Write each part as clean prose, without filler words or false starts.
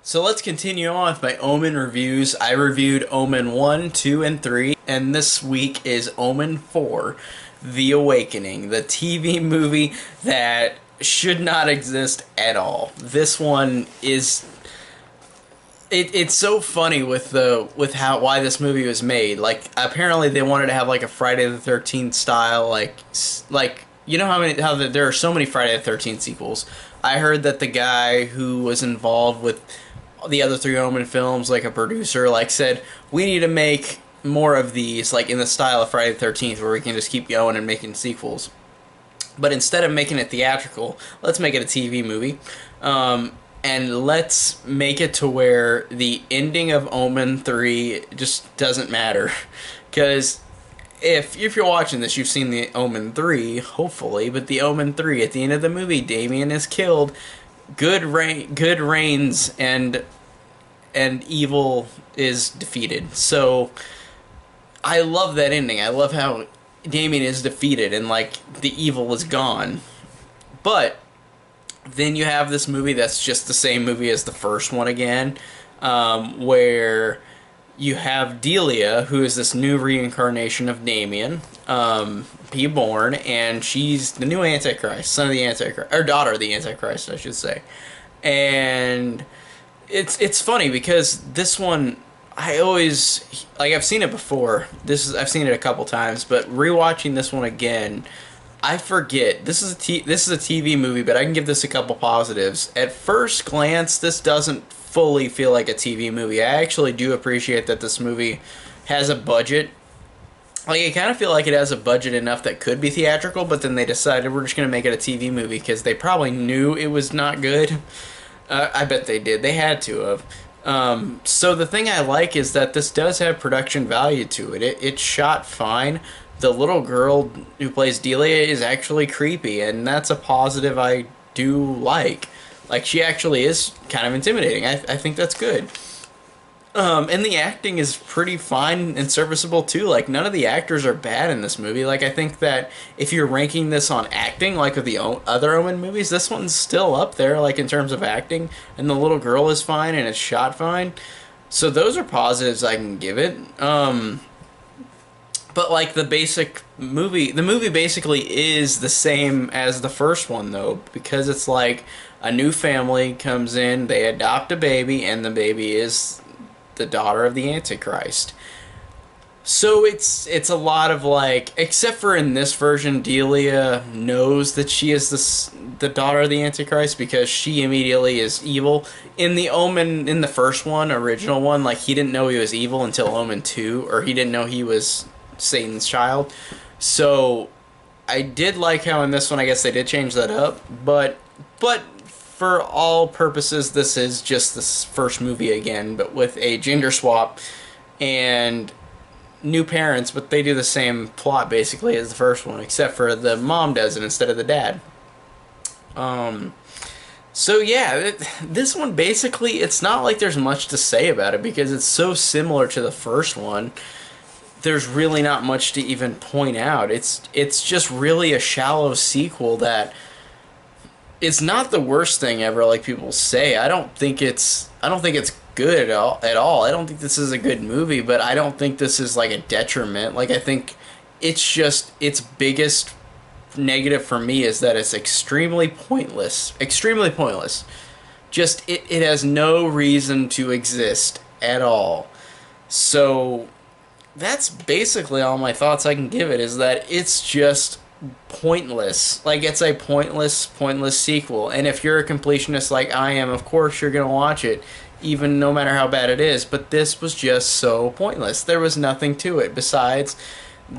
So let's continue on with my Omen reviews. I reviewed Omen 1, 2, and 3, and this week is Omen 4, The Awakening, the TV movie that should not exist at all. This one is it's so funny with why this movie was made. Like, apparently they wanted to have like a Friday the 13th style, like you know there are so many Friday the 13th sequels. I heard that the guy who was involved with the other three Omen films, like a producer, like said, we need to make more of these, like in the style of Friday the 13th, where we can just keep going and making sequels. But instead of making it theatrical, let's make it a TV movie. And let's make it to where the ending of Omen 3 just doesn't matter. Because if you're watching this, you've seen the Omen 3, hopefully, but the Omen 3, at the end of the movie, Damien is killed, good reigns, and evil is defeated. So I love that ending. I love how Damien is defeated and like the evil is gone. But then you have this movie that's just the same movie as the first one again, where you have Delia, who is this new reincarnation of Damien, be born, and she's the new Antichrist, son of the Antichrist, or daughter of the Antichrist, I should say. And it's funny because this one, I always, like, I've seen it before. I've seen it a couple times, but rewatching this one again, I forget. This is a TV movie, but I can give this a couple positives. At first glance, this doesn't fully feel like a TV movie. I actually do appreciate that this movie has a budget. Like, I kind of feel like it has a budget enough that could be theatrical, but then they decided we're just going to make it a TV movie because they probably knew it was not good. I bet they did. They had to have. So the thing I like is that this does have production value to it. It's shot fine. The little girl who plays Delia is actually creepy, and that's a positive I do like. Like, she actually is kind of intimidating. I think that's good. And the acting is pretty fine and serviceable, too. Like, none of the actors are bad in this movie. Like, I think that if you're ranking this on acting, like with the other Omen movies, this one's still up there, like, in terms of acting. And the little girl is fine, and it's shot fine. So those are positives I can give it. But, like, the movie basically is the same as the first one, though, because it's like a new family comes in, they adopt a baby, and the baby is the daughter of the Antichrist. So it's a lot of, like, except for in this version, Delia knows that she is the daughter of the Antichrist because she immediately is evil. In the Omen, in the first one, original one, like, he didn't know he was evil until Omen 2, or he didn't know he was Satan's child. So I did like how in this one, I guess they did change that up, but for all purposes, this is just this first movie again, but with a gender swap and new parents, but they do the same plot basically as the first one, except for the mom does it instead of the dad. So yeah, this one basically, it's not like there's much to say about it because it's so similar to the first one. There's really not much to even point out. It's just really a shallow sequel that it's not the worst thing ever, like people say. I don't think it's good at all. I don't think this is a good movie, but I don't think this is like a detriment. Like, I think it's just its biggest negative for me is that it's extremely pointless. Extremely pointless. Just it has no reason to exist at all. So that's basically all my thoughts I can give it, is that it's just pointless. Like, it's a pointless sequel. And if you're a completionist like I am, of course you're gonna watch it, even no matter how bad it is. But this was just so pointless. There was nothing to it besides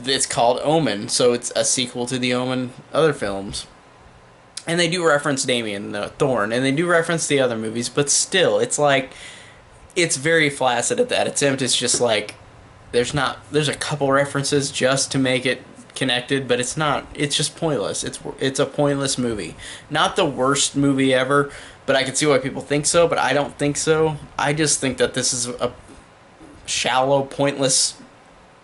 it's called Omen, so it's a sequel to the Omen other films. And they do reference Damien the Thorn, and they do reference the other movies, but still, it's like, it's very flaccid at that attempt. It's just like, there's a couple references just to make it connected, but it's just pointless. It's a pointless movie. Not the worst movie ever, but I can see why people think so, but I don't think so. I just think that this is a shallow, pointless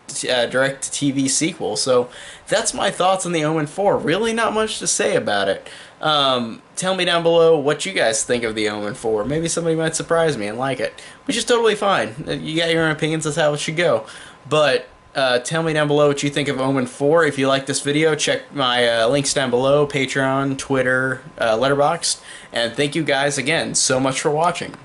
direct-to-TV sequel. So that's my thoughts on the Omen 4. Really not much to say about it. Tell me down below what you guys think of the Omen 4. Maybe somebody might surprise me and like it, which is totally fine. You got your own opinions, that's how it should go. But tell me down below what you think of Omen 4. If you like this video, check my links down below, Patreon, Twitter, Letterboxd. And thank you guys again so much for watching.